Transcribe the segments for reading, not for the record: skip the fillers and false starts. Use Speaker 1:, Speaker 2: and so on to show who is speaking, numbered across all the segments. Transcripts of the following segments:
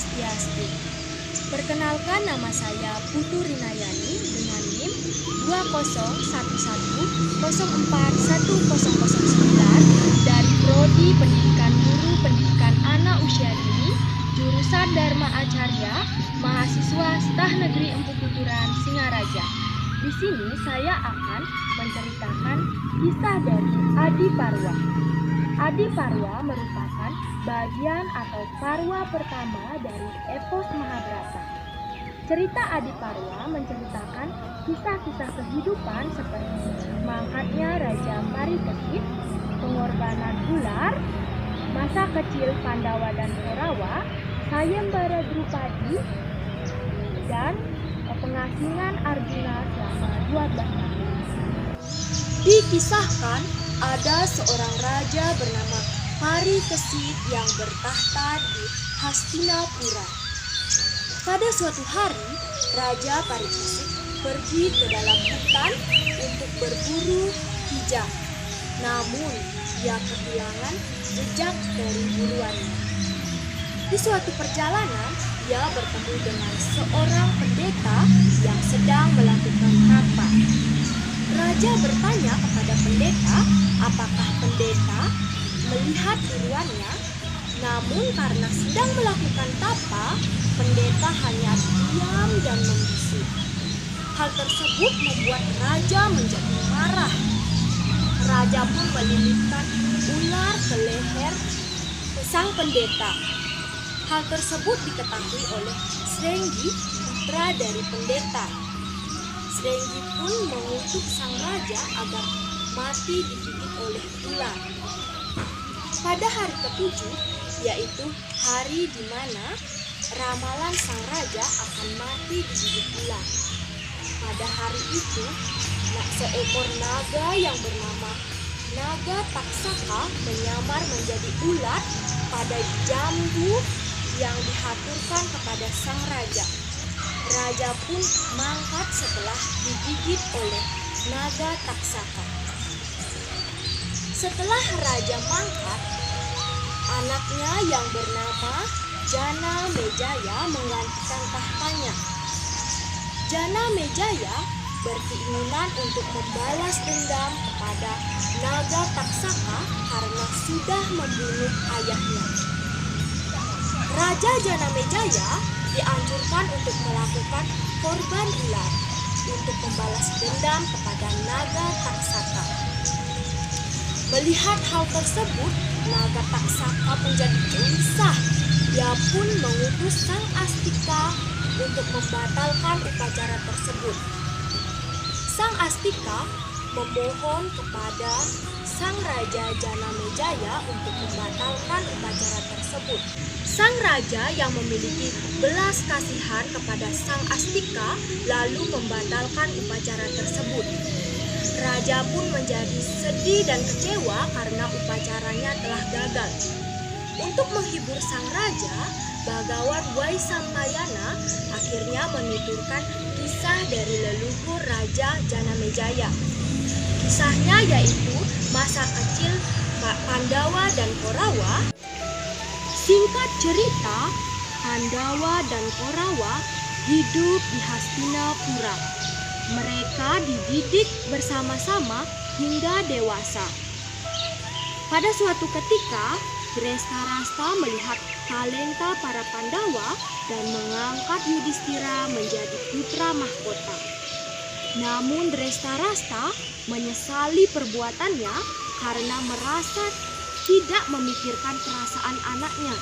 Speaker 1: Swastiastu. Perkenalkan, nama saya Putu Rinayani dengan NIM 20110404109 dari Prodi Pendidikan Guru Pendidikan Anak Usia Dini, jurusan Dharma Acarya, mahasiswa Stah Negeri Empu Kuturan, Singaraja. Di sini saya akan menceritakan kisah dari Adi Parwa. Adi Parwa merupakan bagian atau parwa pertama dari epos Mahabharata. Cerita Adi Parwa menceritakan kisah-kisah kehidupan seperti mangkatnya Raja Parikesit, pengorbanan ular, masa kecil Pandawa dan Korawa, sayembara Drupadi, dan pengasingan Arjuna selama 12 tahun. Dikisahkan ada seorang raja bernama Parikesit yang bertahta di Hastinapura. Pada suatu hari, Raja Parikesit pergi ke dalam hutan untuk berburu kijang. Namun, ia kehilangan jejak dari buruannya. Di suatu perjalanan, ia bertemu dengan seorang pendeta yang sedang melakukan tapa. Raja bertanya kepada pendeta, apakah pendeta melihat buruannya. Namun karena sedang melakukan tapa, pendeta hanya diam dan membisu. Hal tersebut membuat raja menjadi marah. Raja pun melilitkan ular ke leher sang pendeta. Hal tersebut diketahui oleh Srenggi, putra dari pendeta. Srenggi pun mengutuk sang raja agar mati digigit oleh ular. Pada hari ketujuh, yaitu hari di mana ramalan sang raja akan mati digigit ular. Pada hari itu, seekor naga yang bernama Naga Taksaka menyamar menjadi ular pada jambu yang dihaturkan kepada sang raja. Raja pun mangkat setelah digigit oleh Naga Taksaka. Setelah raja mangkat, anaknya yang bernama Janamejaya menggantikan tahtanya. Janamejaya berkeinginan untuk membalas dendam kepada Naga Taksaka karena sudah membunuh ayahnya. Raja Janamejaya dianjurkan untuk melakukan korban ular untuk membalas dendam kepada Naga Taksaka. Melihat hal tersebut, Naga Taksaka menjadi gelisah. Ia pun mengutus Sang Astika untuk membatalkan upacara tersebut. Sang Astika memohon kepada Sang Raja Janamejaya untuk membatalkan upacara tersebut. Sang Raja yang memiliki belas kasihan kepada Sang Astika lalu membatalkan upacara tersebut. Raja pun menjadi sedih dan kecewa karena upacaranya telah gagal. Untuk menghibur sang raja, Bagawan Waisampayana akhirnya menuturkan kisah dari leluhur Raja Janamejaya. Kisahnya yaitu masa kecil Pandawa dan Korawa. Singkat cerita, Pandawa dan Korawa hidup di Hastinapura. Mereka dididik bersama-sama hingga dewasa. Pada suatu ketika, Drestarasta melihat talenta para Pandawa dan mengangkat Yudhistira menjadi putra mahkota. Namun Drestarasta menyesali perbuatannya karena merasa tidak memikirkan perasaan anaknya.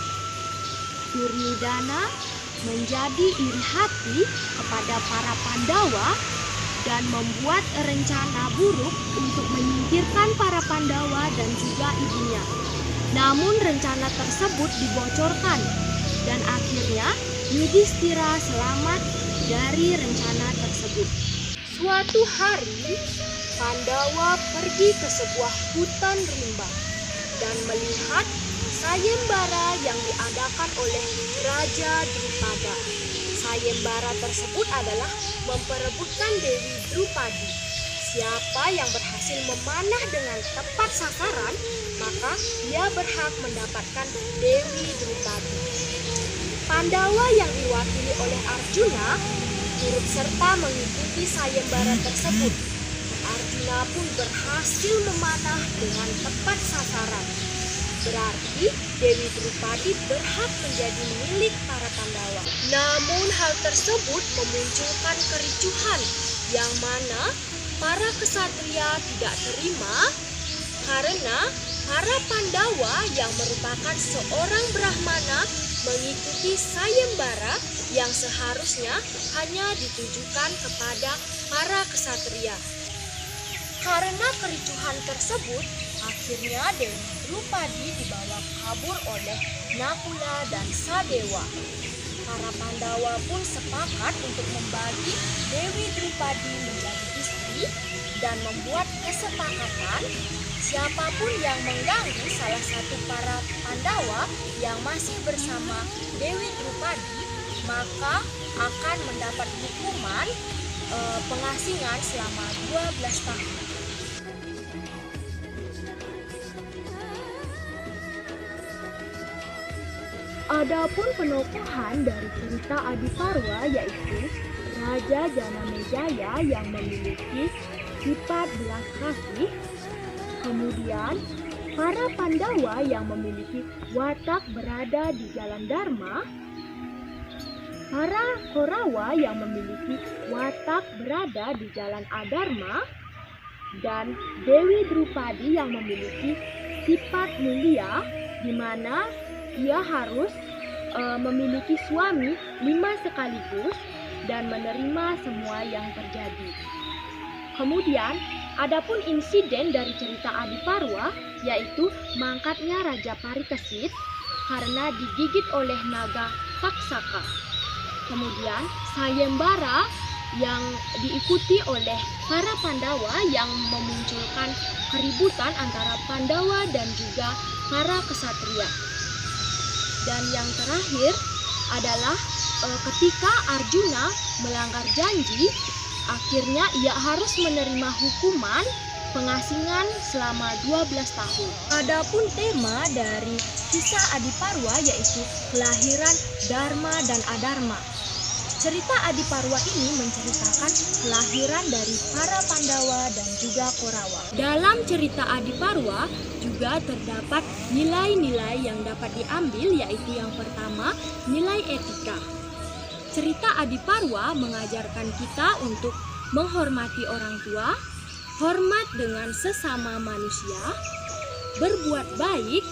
Speaker 1: Duryudana menjadi iri hati kepada para Pandawa dan membuat rencana buruk untuk menyingkirkan para Pandawa dan juga ibunya. Namun rencana tersebut dibocorkan dan akhirnya Yudhistira selamat dari rencana tersebut. Suatu hari, Pandawa pergi ke sebuah hutan rimba dan melihat sayembara yang diadakan oleh Raja Drupada. Sayembara tersebut adalah memperebutkan Dewi Drupadi. Siapa yang berhasil memanah dengan tepat sasaran, maka dia berhak mendapatkan Dewi Drupadi. Pandawa yang diwakili oleh Arjuna turut serta mengikuti sayembara tersebut. Arjuna pun berhasil memanah dengan tepat sasaran. Berarti Dewi Drupadi berhak menjadi milik para Pandawa. Namun hal tersebut memunculkan kericuhan yang mana para kesatria tidak terima karena para Pandawa yang merupakan seorang Brahmana mengikuti sayembara yang seharusnya hanya ditujukan kepada para kesatria. Karena kericuhan tersebut, akhirnya Dewi Drupadi dibawa kabur oleh Nakula dan Sadewa. Para Pandawa pun sepakat untuk membagi Dewi Drupadi menjadi istri dan membuat kesepakatan siapapun yang mengganggu salah satu para Pandawa yang masih bersama Dewi Drupadi maka akan mendapat hukuman pengasingan selama 12 tahun. Adapun penokohan dari cerita Adiparwa yaitu Raja Janamejaya yang memiliki sifat belas kasih. Kemudian para Pandawa yang memiliki watak berada di jalan Dharma. Para Korawa yang memiliki watak berada di jalan Adharma. Dan Dewi Drupadi yang memiliki sifat mulia di mana ia harus memiliki suami 5 sekaligus dan menerima semua yang terjadi. Kemudian, adapun insiden dari cerita Adiparwa yaitu mangkatnya Raja Parikesit karena digigit oleh naga Taksaka. Kemudian, sayembara yang diikuti oleh para Pandawa yang memunculkan keributan antara Pandawa dan juga para kesatria. Dan yang terakhir adalah ketika Arjuna melanggar janji, akhirnya ia harus menerima hukuman pengasingan selama 12 tahun. Adapun tema dari kisah Adiparwa yaitu kelahiran Dharma dan Adharma. Cerita Adiparwa ini menceritakan kelahiran dari para Pandawa dan juga Korawa. Dalam cerita Adiparwa juga terdapat nilai-nilai yang dapat diambil yaitu yang pertama, nilai etika. Cerita Adiparwa mengajarkan kita untuk menghormati orang tua, hormat dengan sesama manusia, berbuat baik,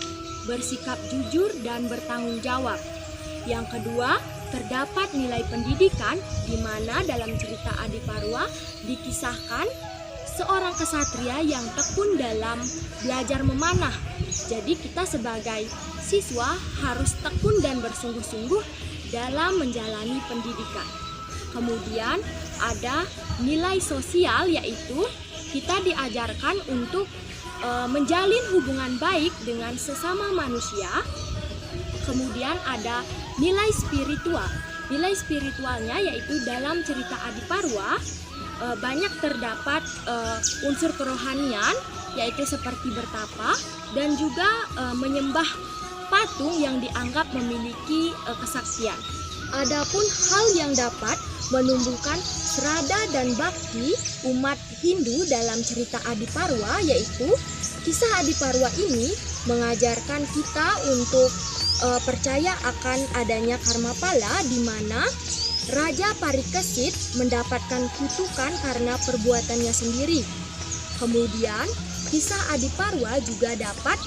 Speaker 1: bersikap jujur dan bertanggung jawab. Yang kedua, terdapat nilai pendidikan di mana dalam cerita Adiparwa dikisahkan seorang kesatria yang tekun dalam belajar memanah. Jadi kita sebagai siswa harus tekun dan bersungguh-sungguh dalam menjalani pendidikan. Kemudian ada nilai sosial yaitu kita diajarkan untuk menjalin hubungan baik dengan sesama manusia. Kemudian ada nilai spiritual. Nilai spiritualnya yaitu dalam cerita Adiparwa banyak terdapat unsur kerohanian yaitu seperti bertapa dan juga menyembah patung yang dianggap memiliki kesaktian. Adapun hal yang dapat menumbuhkan serada dan bakti umat Hindu dalam cerita Adiparwa yaitu kisah Adiparwa ini mengajarkan kita untuk percaya akan adanya karma pala di mana Raja Parikesit mendapatkan kutukan karena perbuatannya sendiri. Kemudian kisah Adiparwa juga dapat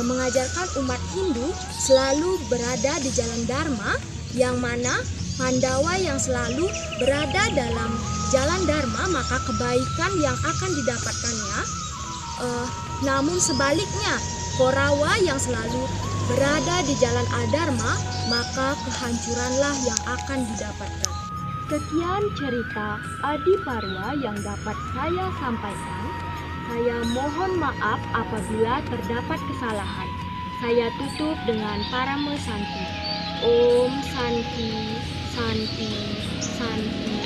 Speaker 1: mengajarkan umat Hindu selalu berada di jalan Dharma yang mana Pandawa yang selalu berada dalam jalan Dharma maka kebaikan yang akan didapatkannya. Namun sebaliknya Korawa yang selalu berada di jalan Adharma, maka kehancuranlah yang akan didapatkan. Sekian cerita Adiparwa yang dapat saya sampaikan. Saya mohon maaf apabila terdapat kesalahan. Saya tutup dengan Parama Santi. Om Santi, Santi, Santi.